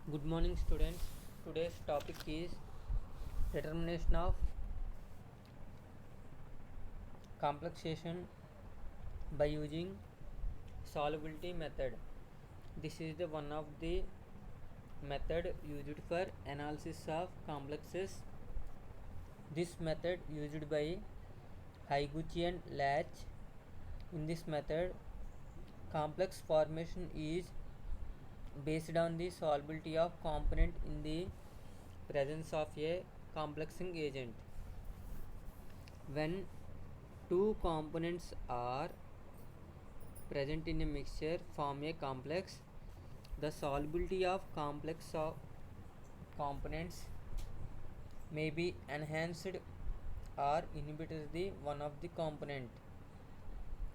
Good morning, students. Today's topic is determination of complexation by using solubility method. This is the one of the method used for analysis of complexes. This method used by Higuchi and Latch. In this method, complex formation is based on the solubility of component in the presence of a complexing agent. When two components are present in a mixture form a complex, the solubility of complex of components may be enhanced or inhibited the one of the component.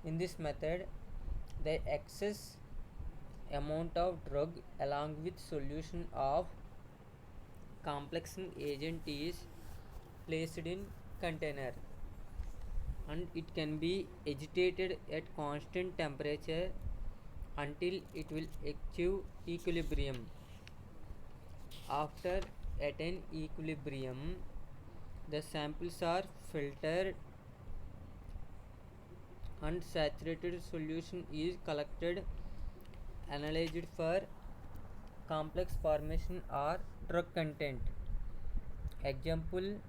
In this method, the excess amount of drug along with solution of complexing agent is placed in container and it can be agitated at constant temperature until it will achieve equilibrium. After attain equilibrium, the samples are filtered and saturated solution is collected, analyzed for complex formation or drug content. Example: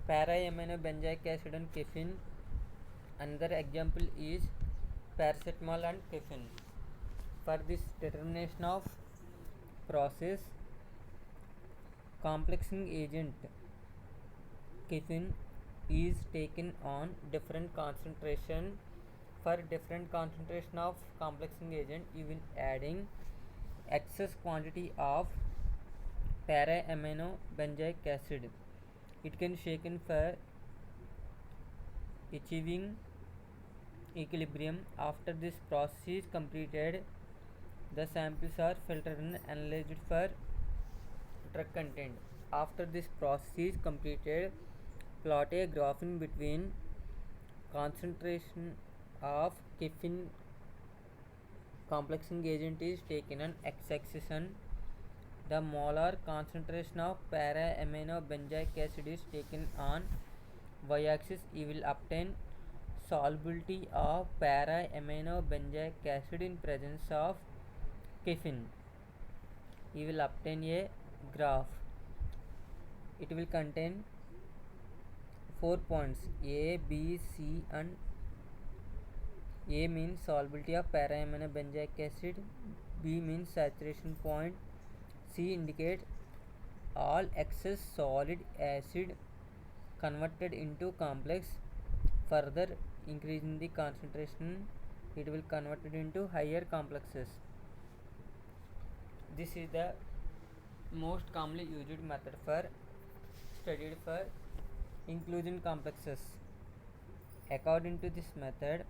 para-amino-benzoic acid and caffeine. Another example is paracetamol and caffeine. For this determination of process, complexing agent caffeine is taken on different concentration. For different concentration of complexing agent, you will adding excess quantity of para-amino-benzoic acid. It can shaken for achieving equilibrium. After this process is completed, the samples are filtered and analyzed for drug content. After this process is completed, plot a graph in between concentration of caffeine complexing agent is taken on x-axis and the molar concentration of para-amino-benzoic acid is taken on y-axis. You will obtain solubility of para-amino-benzoic acid in presence of caffeine. You will obtain a graph. It will contain 4 points: A, B, C and A means solubility of para-amino-benzoic acid, B means saturation point, C indicates all excess solid acid converted into complex. Further increasing the concentration, it will convert it into higher complexes. This is the most commonly used method for studied for inclusion complexes. According to this method,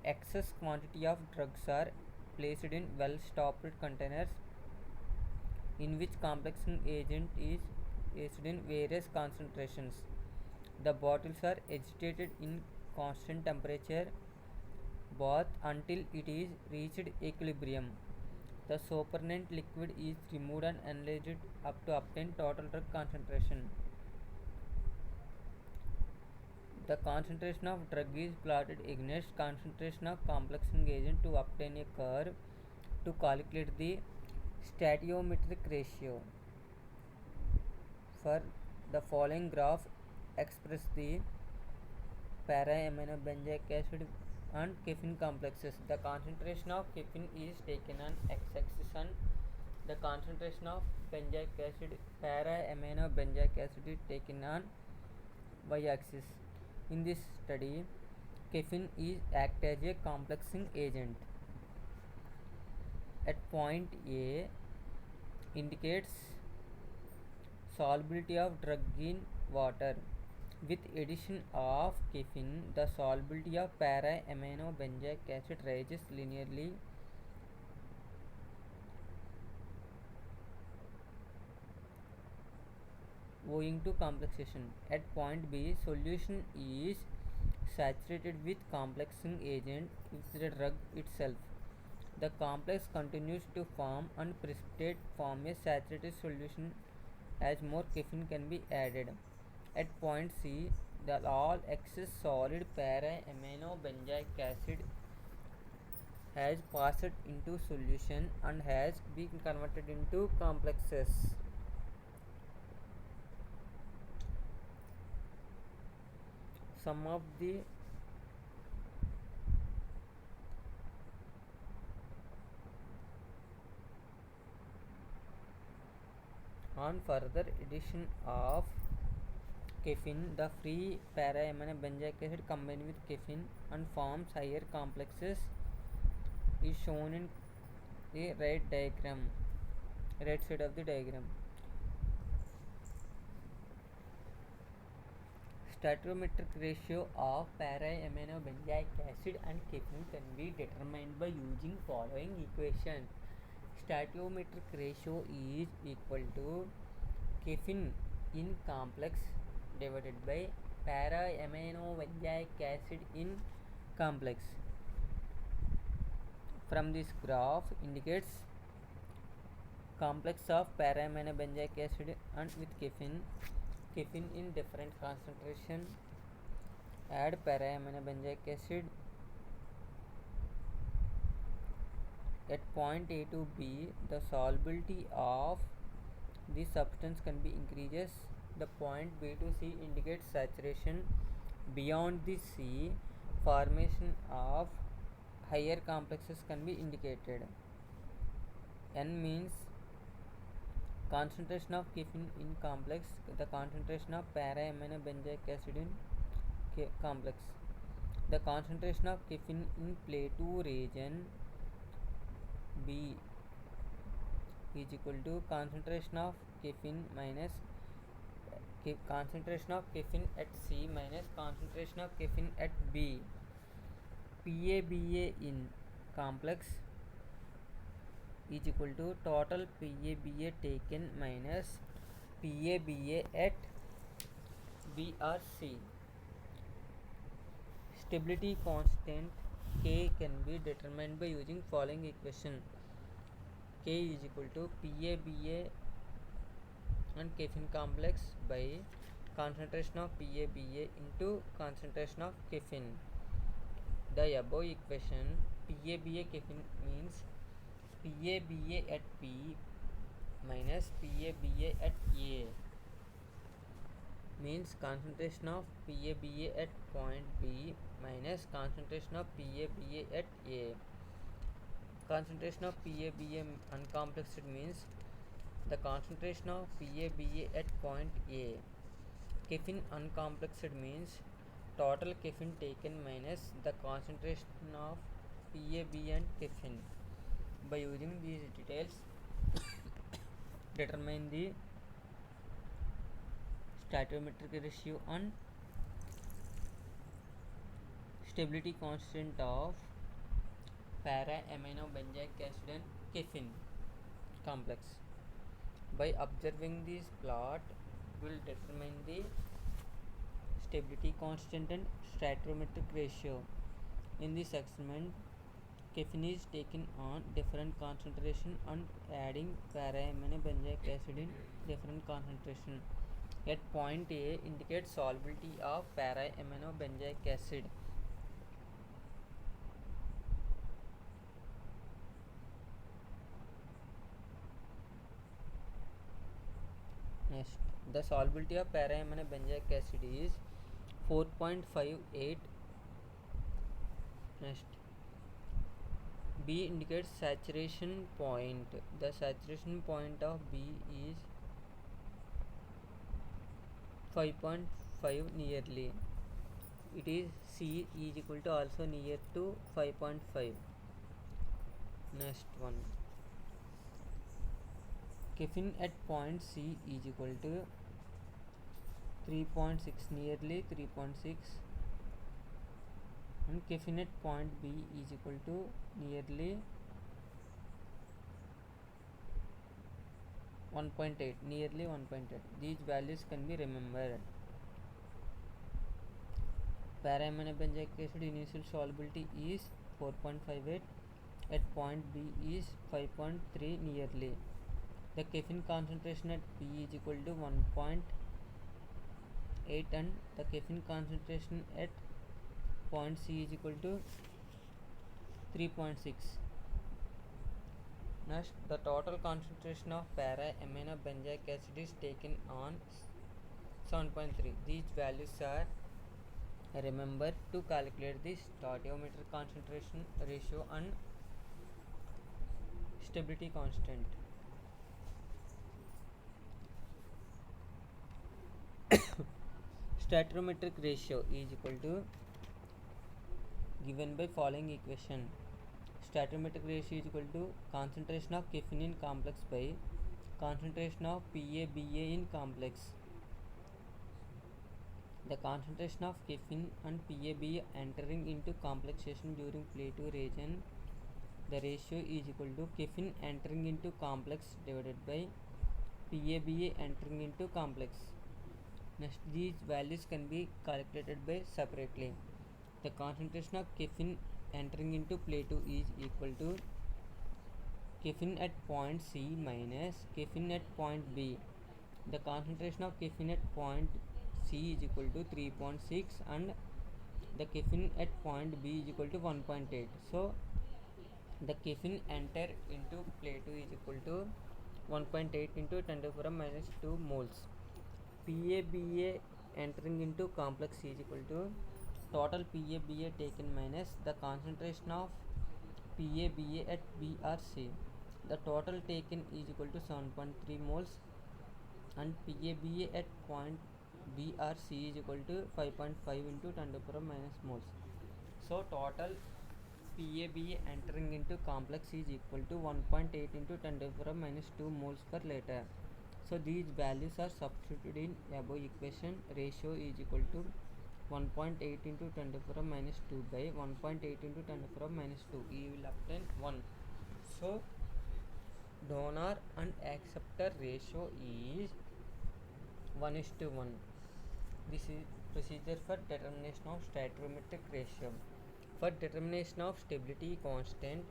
excess quantity of drugs are placed in well-stopped containers in which complexing agent is placed in various concentrations. The bottles are agitated in constant temperature bath until it is reached equilibrium. The supernatant liquid is removed and analyzed up to obtain total drug concentration. The concentration of drug is plotted against concentration of complexing agent to obtain a curve to calculate the stoichiometric ratio. For the following graph, express the para-amino-benzoic acid and caffeine complexes. The concentration of caffeine is taken on x-axis and the concentration of benzoic acid, para-amino-benzoic acid is taken on y-axis. In this study, caffeine is act as a complexing agent. At point A indicates solubility of drug in water. With addition of caffeine, the solubility of para-amino-benzoic acid rises linearly owing to complexation. At point B, solution is saturated with complexing agent with the drug itself. The complex continues to form and precipitate form a saturated solution as more caffeine can be added. At point C, the all excess solid para-aminobenzoic acid has passed into solution and has been converted into complexes. Some of the on further addition of caffeine, the free para-aminobenzoic acid combines with caffeine and forms higher complexes is shown in the right side of the diagram. Stoichiometric ratio of para-aminobenzoic acid and caffeine can be determined by using following equation. Stoichiometric ratio is equal to caffeine in complex divided by para-aminobenzoic acid in complex. From this graph indicates complex of para-aminobenzoic acid and with caffeine in different concentration. Add para-aminobenzoic acid at point A to B. The solubility of this substance can be increases. The point B to C indicates saturation. Beyond the C, formation of higher complexes can be indicated. N means concentration of caffeine in complex, the concentration of para-aminobenzoic acid in complex. The concentration of caffeine in Plateau region B is equal to concentration of caffeine minus concentration of caffeine at C minus concentration of caffeine at B. PABA in complex is equal to total PABA taken minus PABA at B or C. Stability constant K can be determined by using following equation. K is equal to PABA and caffeine complex by concentration of PABA into concentration of caffeine. The above equation PABA caffeine means PABA at P minus PABA at A means concentration of PABA at point B minus concentration of PABA at A. Concentration of PABA uncomplexed means the concentration of PABA at point A. Caffeine uncomplexed means total caffeine taken minus the concentration of PABA and caffeine. By using these details, determine the stoichiometric ratio and stability constant of para-aminobenzoic acid and caffeine complex. By observing this plot, we will determine the stability constant and stoichiometric ratio. In this experiment, caffeine is taken on different concentration and adding para-aminobenzoic acid in different concentration. At point A indicates solubility of para-aminobenzoic acid. Next, the solubility of para-aminobenzoic acid is 4.58. Next, B indicates saturation point. The saturation point of B is 5.5 nearly. It is C is equal to also near to 5.5. Next one, caffeine at point C is equal to 3.6 nearly 3.6 and caffeine at point B is equal to nearly 1.8 nearly 1.8. These values can be remembered. Para-aminobenzoic acid initial solubility is 4.58 at point B is 5.3 nearly. The caffeine concentration at B is equal to 1.8 and the caffeine concentration at point C is equal to 3.6. Next, the total concentration of para-aminobenzoic acid is taken on 7.3. These values are, remember to calculate the stoichiometric concentration ratio and stability constant. Stoichiometric ratio is equal to given by following equation. Stoichiometric ratio is equal to concentration of caffeine in complex by concentration of PABA in complex. The concentration of caffeine and PABA entering into complexation during Plato region, the ratio is equal to caffeine entering into complex divided by PABA entering into complex. Next, these values can be calculated by separately. The concentration of caffeine entering into Plato is equal to caffeine at point C minus caffeine at point B. The concentration of caffeine at point C is equal to 3.6 and the caffeine at point B is equal to 1.8. So the caffeine enter into Plato is equal to 1.8 into 10 to the power minus 2 moles. PABA entering into complex is equal to total PABA taken minus the concentration of PABA at BRC. The total taken is equal to 7.3 moles and PABA at point BRC is equal to 5.5 into 10 to the power minus moles. So total PABA entering into complex is equal to 1.8 into 10 to the power minus 2 moles per liter. So these values are substituted in above equation. Ratio is equal to 1.8 into 10 to the power minus 2 by 1.8 into 10 to the power minus 2. You will obtain 1. So donor and acceptor ratio is 1:1. This is procedure for determination of stoichiometric ratio. For determination of stability constant,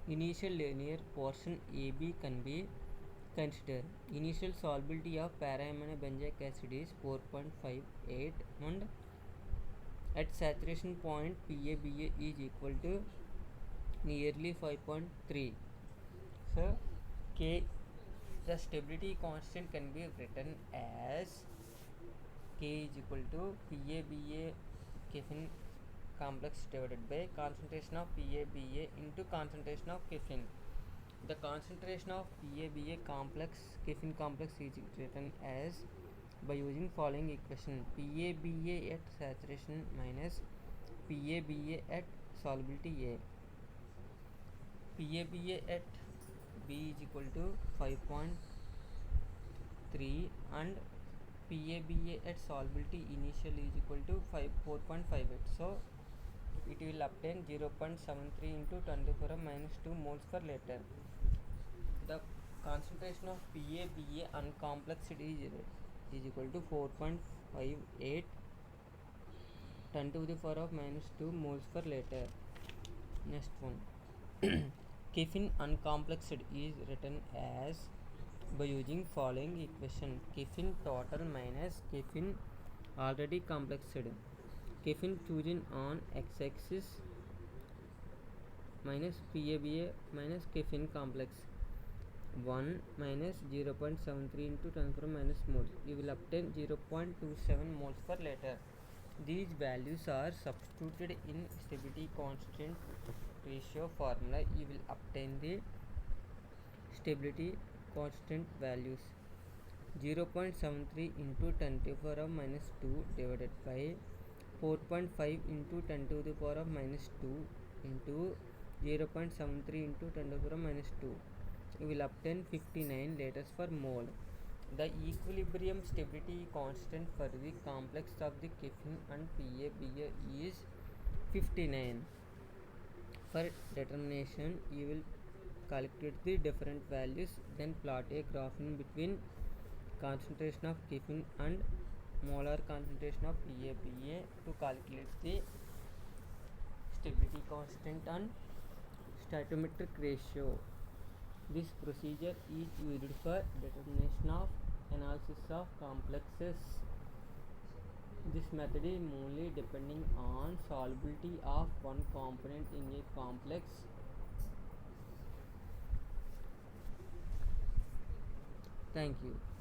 initial linear portion AB can be considered. Initial solubility of para-aminobenzoic acid is 4.58 and at saturation point PABA is equal to nearly 5.3. So K, the stability constant can be written as K is equal to PABA caffeine complex divided by concentration of PABA into concentration of caffeine. The concentration of PABA complex caffeine complex is written as by using following equation: PABA at saturation minus PABA at solubility A. PABA at B is equal to 5.3 and PABA at solubility initial is equal to 4.58. So it will obtain 0.73 into 10 to the power minus 2 moles per liter. The concentration of PABA uncomplexed is equal to 4.58 10 to the power of minus 2 moles per liter. Next one. Caffeine uncomplexed is written as by using following equation: caffeine total minus caffeine already complexed. Caffeine chosen on x-axis minus PABA minus caffeine complex 1 minus 0.73 into 10 to the power minus moles. You will obtain 0.27 moles per liter. These values are substituted in stability constant ratio formula. You will obtain the stability constant values: 0.73 into 10 to the power of minus 2 divided by 4.5 into 10 to the power of minus 2 into 0.73 into 10 to the power of minus 2. You will obtain 59 liters per mole. The equilibrium stability constant for the complex of the caffeine and PABA is 59. For determination, you will calculate the different values, then plot a graph in between concentration of caffeine and molar concentration of PABA to calculate the stability constant and stoichiometric ratio. This procedure is used for determination of analysis of complexes. This method is mainly depending on solubility of one component in a complex. Thank you.